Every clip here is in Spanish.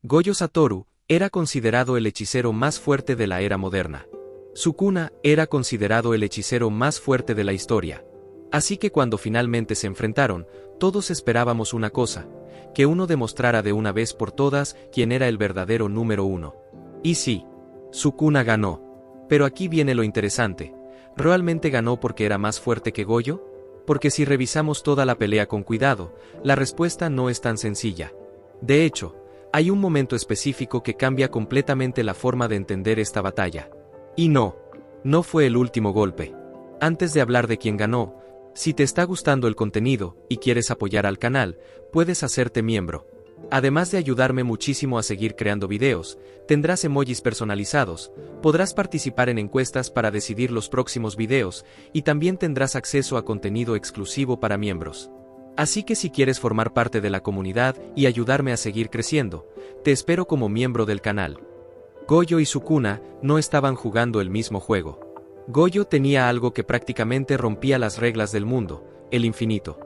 Gojo Satoru era considerado el hechicero más fuerte de la era moderna. Sukuna era considerado el hechicero más fuerte de la historia. Así que cuando finalmente se enfrentaron, todos esperábamos una cosa: que uno demostrara de una vez por todas quién era el verdadero número uno. Y sí, Sukuna ganó. Pero aquí viene lo interesante: ¿realmente ganó porque era más fuerte que Gojo? Porque si revisamos toda la pelea con cuidado, la respuesta no es tan sencilla. De hecho, hay un momento específico que cambia completamente la forma de entender esta batalla. Y no fue el último golpe. Antes de hablar de quién ganó, si te está gustando el contenido y quieres apoyar al canal, puedes hacerte miembro. Además de ayudarme muchísimo a seguir creando videos, tendrás emojis personalizados, podrás participar en encuestas para decidir los próximos videos, y también tendrás acceso a contenido exclusivo para miembros. Así que si quieres formar parte de la comunidad y ayudarme a seguir creciendo, te espero como miembro del canal. Gojo y Sukuna no estaban jugando el mismo juego. Gojo tenía algo que prácticamente rompía las reglas del mundo: el infinito.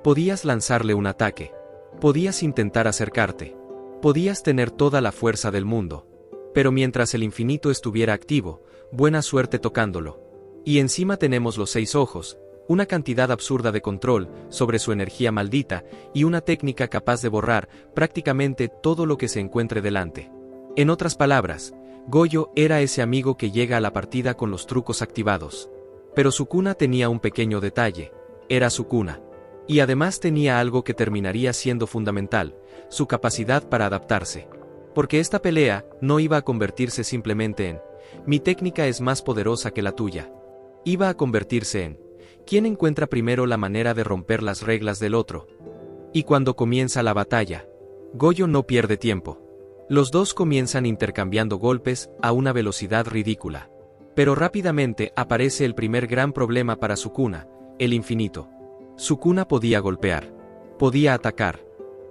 Podías lanzarle un ataque. Podías intentar acercarte. Podías tener toda la fuerza del mundo. Pero mientras el infinito estuviera activo, buena suerte tocándolo. Y encima tenemos los 6 ojos, una cantidad absurda de control sobre su energía maldita y una técnica capaz de borrar prácticamente todo lo que se encuentre delante. En otras palabras, Gojo era ese amigo que llega a la partida con los trucos activados. Pero Sukuna tenía un pequeño detalle: era Sukuna. Y además tenía algo que terminaría siendo fundamental: su capacidad para adaptarse. Porque esta pelea no iba a convertirse simplemente en «mi técnica es más poderosa que la tuya». Iba a convertirse en «quién encuentra primero la manera de romper las reglas del otro». Y cuando comienza la batalla, Gojo no pierde tiempo. Los dos comienzan intercambiando golpes a una velocidad ridícula. Pero rápidamente aparece el primer gran problema para Sukuna: el infinito. Sukuna podía golpear, podía atacar,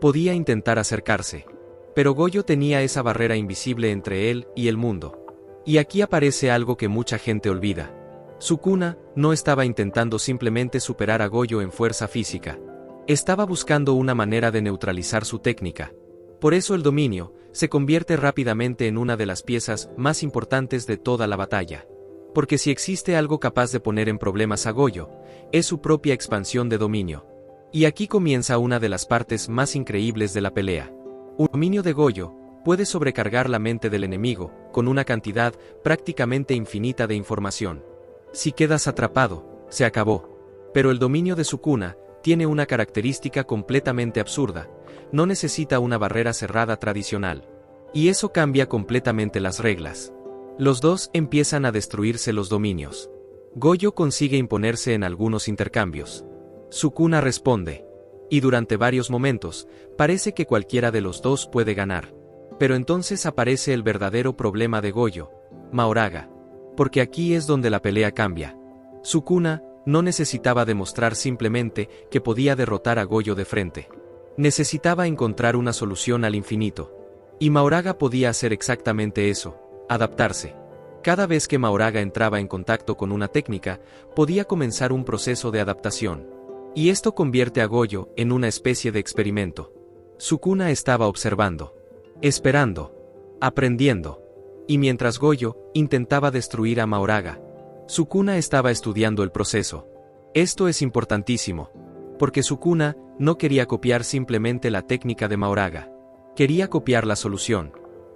podía intentar acercarse. Pero Gojo tenía esa barrera invisible entre él y el mundo. Y aquí aparece algo que mucha gente olvida. Sukuna no estaba intentando simplemente superar a Gojo en fuerza física. Estaba buscando una manera de neutralizar su técnica. Por eso el dominio se convierte rápidamente en una de las piezas más importantes de toda la batalla. Porque si existe algo capaz de poner en problemas a Gojo, es su propia expansión de dominio. Y aquí comienza una de las partes más increíbles de la pelea. Un dominio de Gojo puede sobrecargar la mente del enemigo con una cantidad prácticamente infinita de información. Si quedas atrapado, se acabó. Pero el dominio de Sukuna tiene una característica completamente absurda: no necesita una barrera cerrada tradicional. Y eso cambia completamente las reglas. Los dos empiezan a destruirse los dominios. Gojo consigue imponerse en algunos intercambios. Sukuna responde. Y durante varios momentos, parece que cualquiera de los dos puede ganar. Pero entonces aparece el verdadero problema de Gojo: Mahoraga. Porque aquí es donde la pelea cambia. Sukuna no necesitaba demostrar simplemente que podía derrotar a Gojo de frente. Necesitaba encontrar una solución al infinito. Y Mahoraga podía hacer exactamente eso: adaptarse. Cada vez que Mahoraga entraba en contacto con una técnica, podía comenzar un proceso de adaptación. Y esto convierte a Gojo en una especie de experimento. Sukuna estaba observando, esperando, aprendiendo. Y mientras Gojo intentaba destruir a Mahoraga, Sukuna estaba estudiando el proceso. Esto es importantísimo. Porque Sukuna no quería copiar simplemente la técnica de Mahoraga. Quería copiar la solución.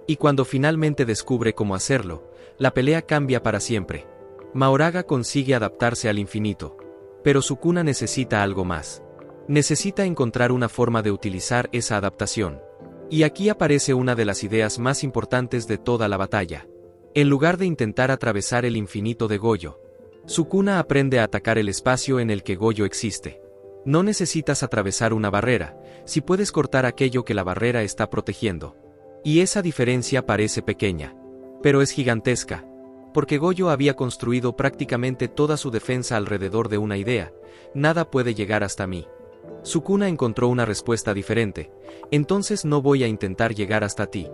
Y cuando finalmente descubre cómo hacerlo, la pelea cambia para siempre. Mahoraga consigue adaptarse al infinito. Pero Sukuna necesita algo más. Necesita encontrar una forma de utilizar esa adaptación. Y aquí aparece una de las ideas más importantes de toda la batalla. En lugar de intentar atravesar el infinito de Gojo, Sukuna aprende a atacar el espacio en el que Gojo existe. No necesitas atravesar una barrera, si puedes cortar aquello que la barrera está protegiendo. Y esa diferencia parece pequeña, pero es gigantesca. Porque Gojo había construido prácticamente toda su defensa alrededor de una idea: nada puede llegar hasta mí. Sukuna encontró una respuesta diferente: entonces no voy a intentar llegar hasta ti.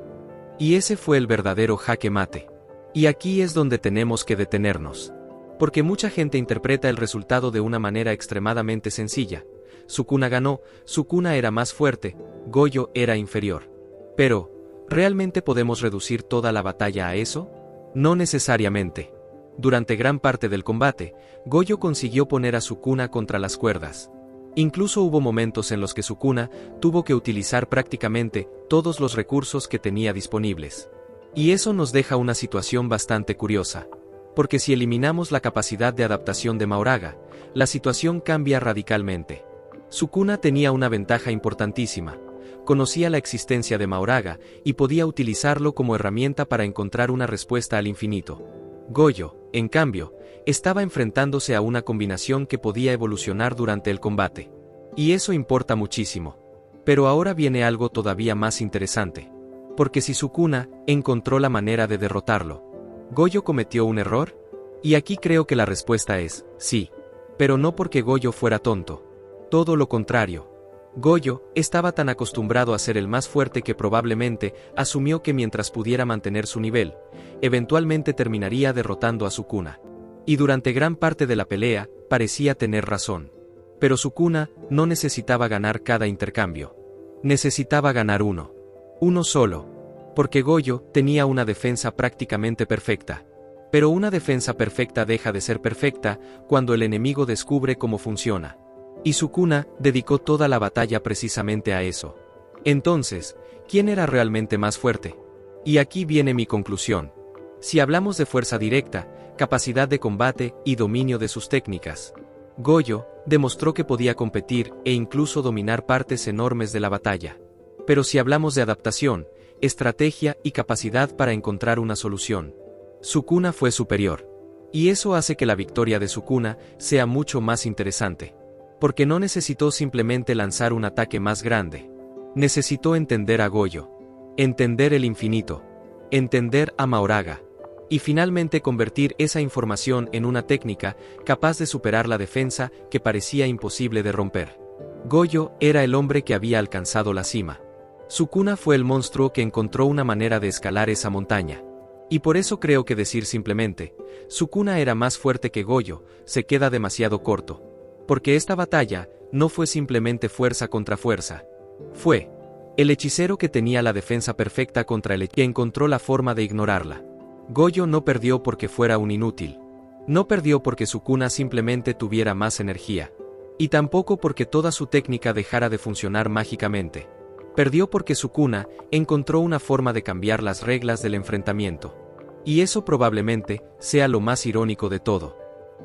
Y ese fue el verdadero jaque mate. Y aquí es donde tenemos que detenernos. Porque mucha gente interpreta el resultado de una manera extremadamente sencilla. Sukuna ganó, Sukuna era más fuerte, Gojo era inferior. Pero ¿Realmente podemos reducir toda la batalla a eso? No necesariamente. Durante gran parte del combate, Gojo consiguió poner a Sukuna contra las cuerdas. Incluso hubo momentos en los que Sukuna tuvo que utilizar prácticamente todos los recursos que tenía disponibles. Y eso nos deja una situación bastante curiosa. Porque si eliminamos la capacidad de adaptación de Mahoraga, la situación cambia radicalmente. Sukuna tenía una ventaja importantísima. Conocía la existencia de Mahoraga y podía utilizarlo como herramienta para encontrar una respuesta al infinito. Gojo, en cambio, estaba enfrentándose a una combinación que podía evolucionar durante el combate. Y eso importa muchísimo. Pero ahora viene algo todavía más interesante. Porque si Sukuna encontró la manera de derrotarlo, ¿Gojo cometió un error? Y aquí creo que la respuesta es, sí. Pero no porque Gojo fuera tonto. Todo lo contrario. Gojo estaba tan acostumbrado a ser el más fuerte que probablemente asumió que mientras pudiera mantener su nivel, eventualmente terminaría derrotando a Sukuna. Y durante gran parte de la pelea, parecía tener razón. Pero Sukuna no necesitaba ganar cada intercambio. Necesitaba ganar uno. Uno solo. Porque Gojo tenía una defensa prácticamente perfecta. Pero una defensa perfecta deja de ser perfecta cuando el enemigo descubre cómo funciona. Y Sukuna dedicó toda la batalla precisamente a eso. Entonces, ¿quién era realmente más fuerte? Y aquí viene mi conclusión. Si hablamos de fuerza directa, capacidad de combate y dominio de sus técnicas, Gojo demostró que podía competir e incluso dominar partes enormes de la batalla. Pero si hablamos de adaptación, estrategia y capacidad para encontrar una solución, Sukuna fue superior. Y eso hace que la victoria de Sukuna sea mucho más interesante. Porque no necesitó simplemente lanzar un ataque más grande. Necesitó entender a Gojo. Entender el infinito. Entender a Mahoraga. Y finalmente convertir esa información en una técnica capaz de superar la defensa que parecía imposible de romper. Gojo era el hombre que había alcanzado la cima. Sukuna fue el monstruo que encontró una manera de escalar esa montaña. Y por eso creo que decir simplemente, Sukuna era más fuerte que Gojo, se queda demasiado corto. Porque esta batalla no fue simplemente fuerza contra fuerza. Fue el hechicero que tenía la defensa perfecta contra el que encontró la forma de ignorarla. Gojo no perdió porque fuera un inútil. No perdió porque Sukuna simplemente tuviera más energía. Y tampoco porque toda su técnica dejara de funcionar mágicamente. Perdió porque Sukuna encontró una forma de cambiar las reglas del enfrentamiento. Y eso probablemente sea lo más irónico de todo.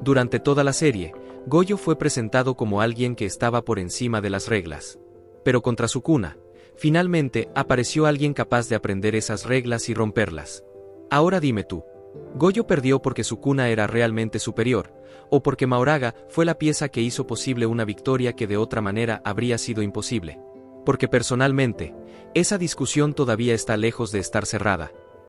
Durante toda la serie, Gojo fue presentado como alguien que estaba por encima de las reglas. Pero contra Sukuna, finalmente apareció alguien capaz de aprender esas reglas y romperlas. Ahora dime tú, ¿Gojo perdió porque Sukuna era realmente superior, o porque Mahoraga fue la pieza que hizo posible una victoria que de otra manera habría sido imposible? Porque personalmente, esa discusión todavía está lejos de estar cerrada.